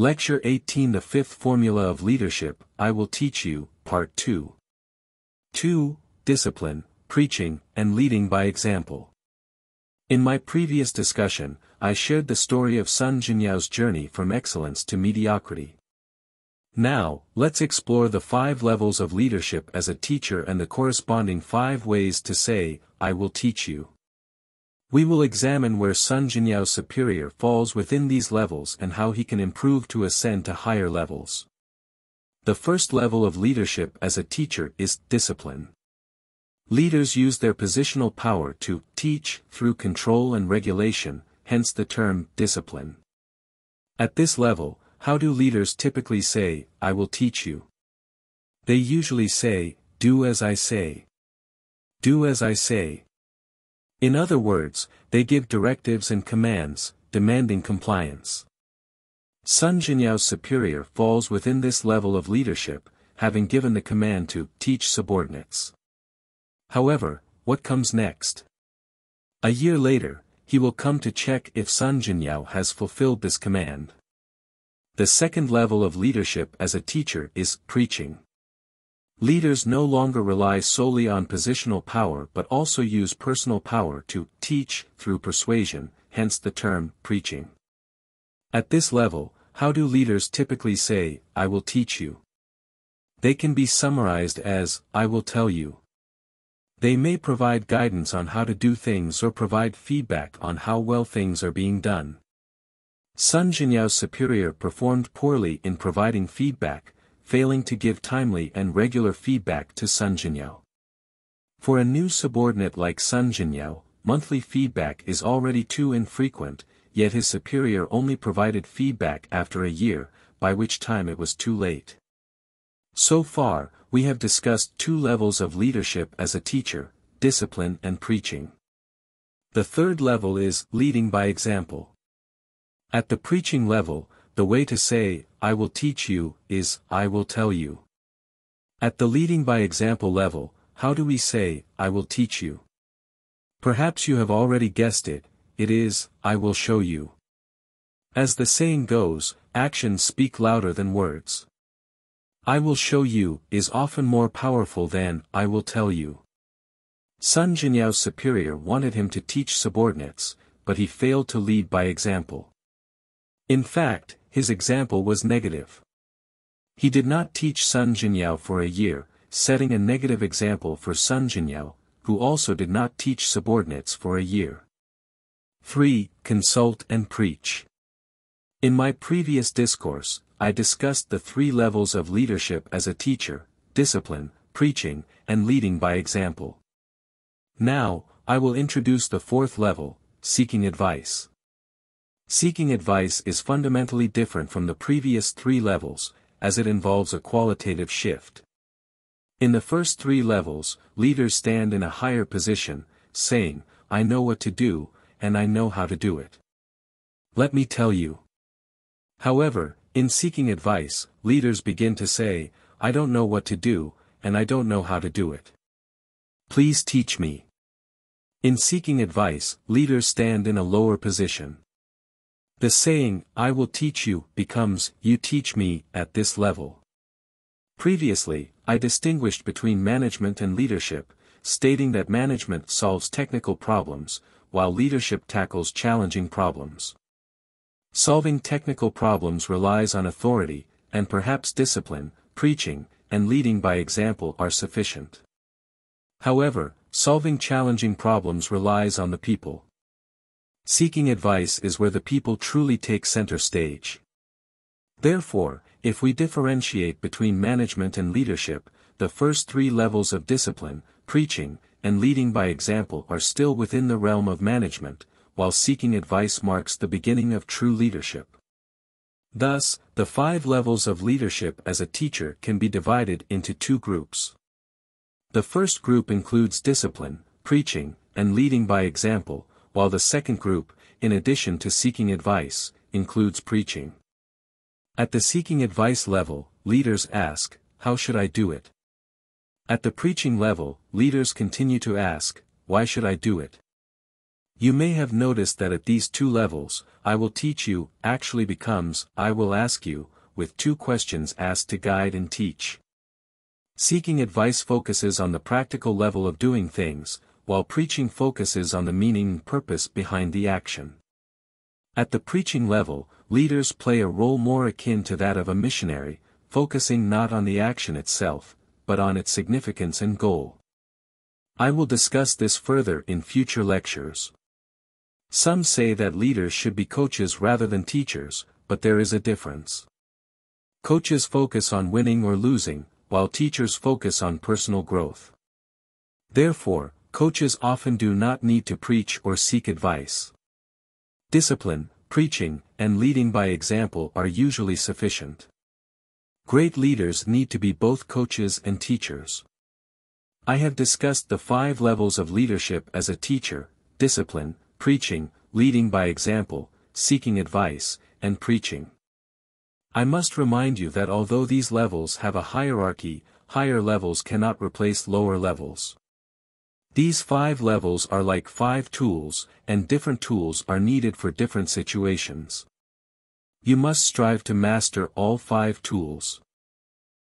Lecture 18, The Fifth Formula of Leadership, I Will Teach You, Part 2. 2. Discipline, Preaching, and Leading by Example. In my previous discussion, I shared the story of Sun Zhenyao's journey from excellence to mediocrity. Now, let's explore the 5 levels of leadership as a teacher and the corresponding 5 ways to say, I will teach you. We will examine where Sun Zhenyao's superior falls within these levels and how he can improve to ascend to higher levels. The first level of leadership as a teacher is discipline. Leaders use their positional power to teach through control and regulation, hence the term discipline. At this level, how do leaders typically say, I will teach you? They usually say, do as I say. Do as I say. In other words, they give directives and commands, demanding compliance. Sun Zhenyao's superior falls within this level of leadership, having given the command to teach subordinates. However, what comes next? A year later, he will come to check if Sun Zhenyao has fulfilled this command. The second level of leadership as a teacher is preaching. Leaders no longer rely solely on positional power but also use personal power to teach through persuasion, hence the term preaching. At this level, how do leaders typically say, I will teach you? They can be summarized as, I will tell you. They may provide guidance on how to do things or provide feedback on how well things are being done. Sun Zhenyao's superior performed poorly in providing feedback, failing to give timely and regular feedback to Sun Zhenyao. For a new subordinate like Sun Zhenyao, monthly feedback is already too infrequent, yet his superior only provided feedback after a year, by which time it was too late. So far, we have discussed 2 levels of leadership as a teacher, discipline and preaching. The third level is leading by example. At the preaching level, the way to say, I will teach you, is, I will tell you. At the leading by example level, how do we say, I will teach you? Perhaps you have already guessed it, it is, I will show you. As the saying goes, actions speak louder than words. I will show you, is often more powerful than, I will tell you. Sun Zhenyao's superior wanted him to teach subordinates, but he failed to lead by example. In fact, his example was negative. He did not teach Sun Zhenyao for a year, setting a negative example for Sun Zhenyao, who also did not teach subordinates for a year. 3. Consult and preach. In my previous discourse, I discussed the 3 levels of leadership as a teacher, discipline, preaching, and leading by example. Now, I will introduce the 4th level, seeking advice. Seeking advice is fundamentally different from the previous 3 levels, as it involves a qualitative shift. In the first 3 levels, leaders stand in a higher position, saying, I know what to do, and I know how to do it. Let me tell you. However, in seeking advice, leaders begin to say, I don't know what to do, and I don't know how to do it. Please teach me. In seeking advice, leaders stand in a lower position. The saying, I will teach you, becomes, you teach me, at this level. Previously, I distinguished between management and leadership, stating that management solves technical problems, while leadership tackles challenging problems. Solving technical problems relies on authority, and perhaps discipline, preaching, and leading by example are sufficient. However, solving challenging problems relies on the people. Seeking advice is where the people truly take center stage. Therefore, if we differentiate between management and leadership, the first 3 levels of discipline, preaching, and leading by example are still within the realm of management, while seeking advice marks the beginning of true leadership. Thus, the 5 levels of leadership as a teacher can be divided into 2 groups. The first group includes discipline, preaching, and leading by example, while the second group, in addition to seeking advice, includes preaching. At the seeking advice level, leaders ask, how should I do it? At the preaching level, leaders continue to ask, why should I do it? You may have noticed that at these two levels, I will teach you, actually becomes, I will ask you, with two questions asked to guide and teach. Seeking advice focuses on the practical level of doing things, while preaching focuses on the meaning and purpose behind the action. At the preaching level, leaders play a role more akin to that of a missionary, focusing not on the action itself, but on its significance and goal. I will discuss this further in future lectures. Some say that leaders should be coaches rather than teachers, but there is a difference. Coaches focus on winning or losing, while teachers focus on personal growth. Therefore, coaches often do not need to preach or seek advice. Discipline, preaching, and leading by example are usually sufficient. Great leaders need to be both coaches and teachers. I have discussed the 5 levels of leadership as a teacher: discipline, preaching, leading by example, seeking advice, and preaching. I must remind you that although these levels have a hierarchy, higher levels cannot replace lower levels. These 5 levels are like 5 tools, and different tools are needed for different situations. You must strive to master all 5 tools.